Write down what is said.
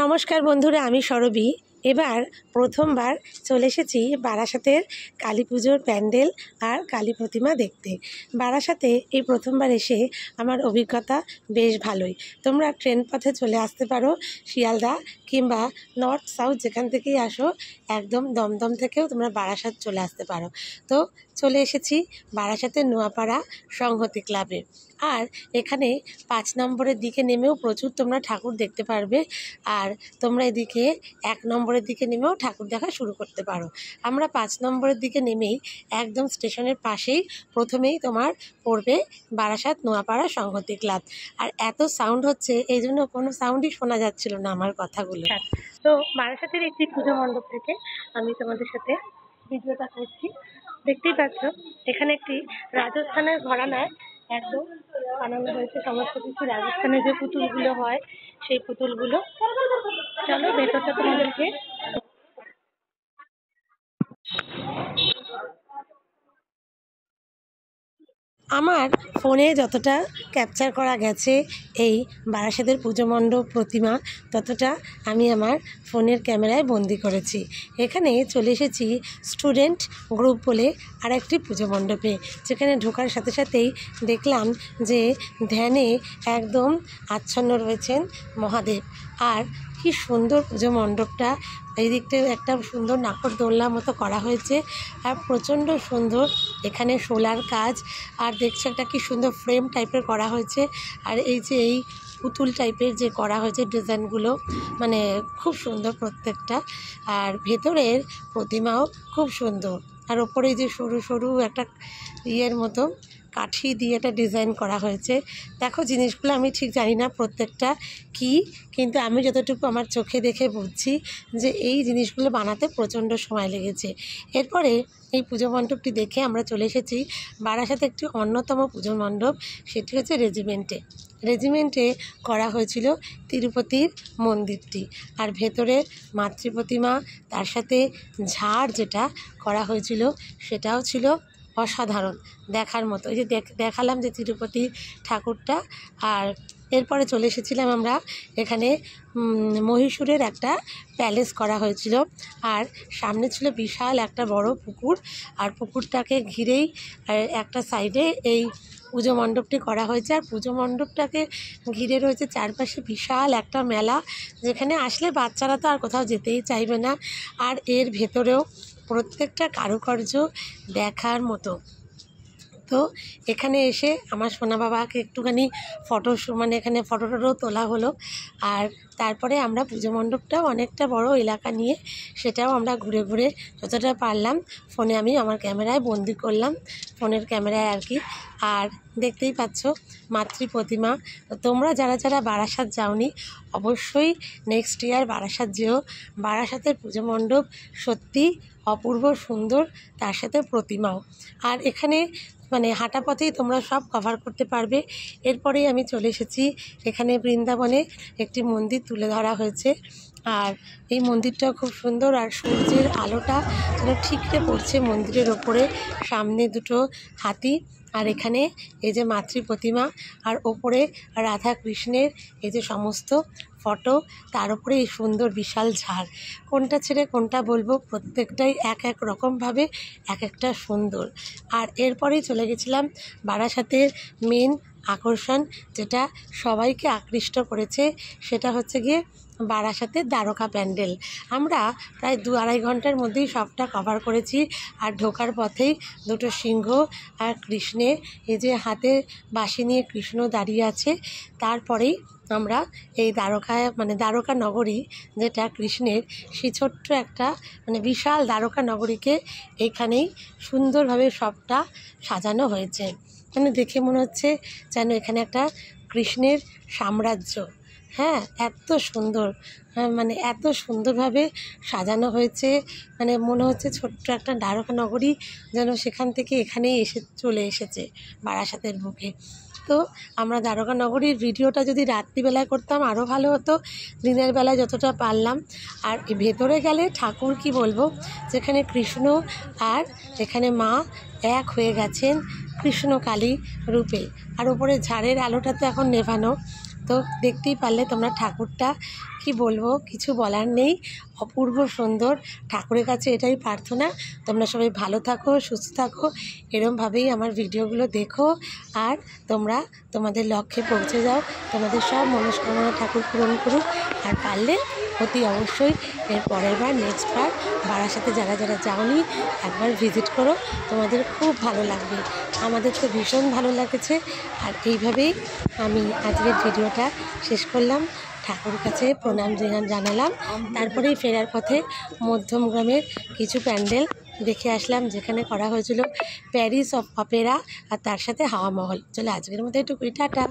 নমস্কার বন্ধুরা, আমি সরবী। এবার প্রথমবার চলে এসেছি বারাসাতের কালী পুজোর প্যান্ডেল আর কালী প্রতিমা দেখতে। বারাসাতে এই প্রথমবার এসে আমার অভিজ্ঞতা বেশ ভালোই। তোমরা ট্রেন পথে চলে আসতে পারো, শিয়ালদা কিংবা নর্থ সাউথ যেখান থেকেই আসো, একদম দমদম থেকেও তোমরা বারাসাত চলে আসতে পারো। তো চলে এসেছি বারাসাতের নোয়াপাড়া সংহতি ক্লাবে। আর এখানে 5 নম্বরের দিকে নেমেও প্রচুর তোমরা ঠাকুর দেখতে পারবে। আর তোমরা এদিকে 1 নম্বরের দিকে নেমেও ঠাকুর দেখা শুরু করতে পারো। আমরা 5 নম্বরের দিকে নেমেই একদম স্টেশনের পাশেই প্রথমেই তোমার পড়বে বারাসাত নোয়াপাড়া সংহতি ক্লাব। আর এত সাউন্ড হচ্ছে, এই জন্য কোনো সাউন্ডই শোনা যাচ্ছিল না আমার কথাগুলো। তো বারাসাতের একটি পুজো মণ্ডপ থেকে আমি তোমাদের সাথে ভিডিওটা করছি। দেখতেই পাচ্ছ এখানে একটি রাজস্থানের ঘরানায় একদম বানানো হয়েছে সমস্ত কিছু। রাজস্থানের যে পুতুলগুলো হয় সেই পুতুলগুলো। চলো ভেতরটা তোমাদেরকে আমার ফোনে যতটা ক্যাপচার করা গেছে এই বারাসাতের পুজো মণ্ডপ প্রতিমা, ততটা আমি আমার ফোনের ক্যামেরায় বন্দি করেছি। এখানে চলে এসেছি স্টুডেন্ট গ্রুপ বলে আরেকটি পুজো মণ্ডপে, যেখানে ঢোকার সাথে সাথেই দেখলাম যে ধ্যানে একদম আচ্ছন্ন রয়েছেন মহাদেব। আর কি সুন্দর পুজো মণ্ডপটা! এই দিকটা একটা সুন্দর নাকরদোলনা মতো করা হয়েছে, আর প্রচণ্ড সুন্দর এখানে সোলার কাজ। আর দেখছো একটা কি সুন্দর ফ্রেম টাইপের করা হয়েছে। আর এই যে এই পুতুল টাইপের যে করা হয়েছে ডিজাইনগুলো, মানে খুব সুন্দর প্রত্যেকটা। আর ভেতরের প্রতিমাও খুব সুন্দর। আর ওপরে যে সরু সরু একটা ইয়ের মতো কাঠি দিয়ে একটা ডিজাইন করা হয়েছে। দেখো জিনিসগুলো আমি ঠিক জানি না প্রত্যেকটা কি, কিন্তু আমি যতটুকু আমার চোখে দেখে বুঝছি যে এই জিনিসগুলো বানাতে প্রচণ্ড সময় লেগেছে। এরপরে এই পুজো মণ্ডপটি দেখে আমরা চলে এসেছি বারাসাতে একটি অন্যতম পুজো মণ্ডপ, সেটি হচ্ছে রেজিমেন্টে করা হয়েছিল তিরুপতির মন্দিরটি। আর ভেতরে মাতৃ প্রতিমা, তার সাথে ঝাড় যেটা করা হয়েছিল সেটাও ছিল অসাধারণ দেখার মতো। এই যে দেখালাম যে তিরুপতি ঠাকুরটা। আর এরপরে চলে এসেছিলাম আমরা এখানে মহীশূরের একটা প্যালেস করা হয়েছিল। আর সামনে ছিল বিশাল একটা বড় পুকুর, আর পুকুরটাকে ঘিরেই একটা সাইডে এই পুজো মণ্ডপটি করা হয়েছে। আর পুজো মণ্ডপটাকে ঘিরে রয়েছে চারপাশে বিশাল একটা মেলা, যেখানে আসলে বাচ্চারা তো আর কোথাও যেতেই চাইবে না। আর এর ভেতরেও প্রত্যেকটা কারুকার্য দেখার মতো। তো এখানে এসে আমার সোনা বাবাকে একটুখানি এখানে ফটো তোলা হলো। আর তারপরে আমরা পুজো মণ্ডপটাও অনেকটা বড় এলাকা নিয়ে সেটাও আমরা ঘুরে ঘুরে যতটা পারলাম ফোনে আমি আমার ক্যামেরায় বন্দি করলাম, ফোনের ক্যামেরায় আর কি। আর দেখতেই পাচ্ছ মাতৃ প্রতিমা। তোমরা যারা বারাসাত যাওনি, অবশ্যই নেক্সট ইয়ার বারাসাত যেও। বারাসাতের পুজো মণ্ডপ সত্যি অপূর্ব সুন্দর, তার সাথে প্রতিমাও। আর এখানে হাঁটা পথেই তোমরা সব কভার করতে পারবে। এরপরেই আমি চলে এসেছি এখানে বৃন্দাবনে একটি মন্দির তুলে ধরা হয়েছে। আর এই মন্দিরটাও খুব সুন্দর, আর সূর্যের আলোটা যেন ঠিকরে পড়ছে মন্দিরের ওপরে। সামনে দুটো হাতি, আর এখানে এই যে মাতৃ প্রতিমা, আর ওপরে রাধা কৃষ্ণের এই যে সমস্ত ফটো, তার উপরে এই সুন্দর বিশাল ঝাড়। কোনটা ছেড়ে কোনটা বলবো, প্রত্যেকটাই এক এক রকমভাবে এক একটা সুন্দর। আর এরপরেই চলে গেছিলাম বারাসাতের মেন আকর্ষণ, যেটা সবাইকে আকৃষ্ট করেছে, সেটা হচ্ছে গিয়ে বারাসাতের দ্বারকা প্যান্ডেল। আমরা প্রায় 2-2.5 ঘন্টার মধ্যেই সবটা কভার করেছি। আর ঢোকার পথেই দুটো সিংহ আর কৃষ্ণের এই যে হাতে বাঁশি নিয়ে কৃষ্ণ দাঁড়িয়ে আছে। তারপরেই আমরা এই দ্বারকা নগরী যেটা কৃষ্ণের, সেই ছোট্ট একটা বিশাল দ্বারকা নগরীকে এখানেই সুন্দরভাবে সবটা সাজানো হয়েছে। দেখে মনে হচ্ছে যেন এখানে একটা কৃষ্ণের সাম্রাজ্য। হ্যাঁ, এত সুন্দর, এত সুন্দরভাবে সাজানো হয়েছে, মনে হচ্ছে ছোট্ট একটা দ্বারকা নগরী যেন সেখান থেকে এখানেই চলে এসেছে বারাসাতের বুকে। তো আমরা দ্বারকা নগরীর ভিডিওটা যদি রাত্রিবেলায় করতাম আরও ভালো হতো, দিনের বেলায় যতটা পারলাম। আর ভেতরে গেলে ঠাকুর কি বলবো, যেখানে কৃষ্ণ আর এখানে মা এক হয়ে গেছেন কৃষ্ণ কালী রূপে। আর ওপরে ঝাড়ের আলোটা তো এখন নেভানো, তো দেখতেই পারলে তোমরা ঠাকুরটা কি বলবো, কিছু বলার নেই। অপূর্ব সুন্দর, ঠাকুরের কাছে এটাই প্রার্থনা তোমরা সবাই ভালো থাকো, সুস্থ থাকো, এরমভাবেই আমার ভিডিওগুলো দেখো আর তোমরা তোমাদের লক্ষ্যে পৌঁছে যাও। তোমাদের সব মনস্কামনা ঠাকুর পূরণ করুক। আর পারলে অতি অবশ্যই এর পরের বার নেক্সট বার বারাসাতে যারা যারা যাওনি একবার ভিজিট করো, তোমাদের খুব ভালো লাগবে। আমাদের তো ভীষণ ভালো লাগেছে। আর এইভাবেই আমি আজকের ভিডিওটা শেষ করলাম। ঠাকুর কাছে প্রণাম জানালাম। তারপরেই ফেরার পথে মধ্যমগ্রামের কিছু প্যান্ডেল দেখে আসলাম, যেখানে করা হয়েছিল প্যারিস অপেরা আর তার সাথে হাওয়া মহল। চলে আজকের মতো একটু টাটা।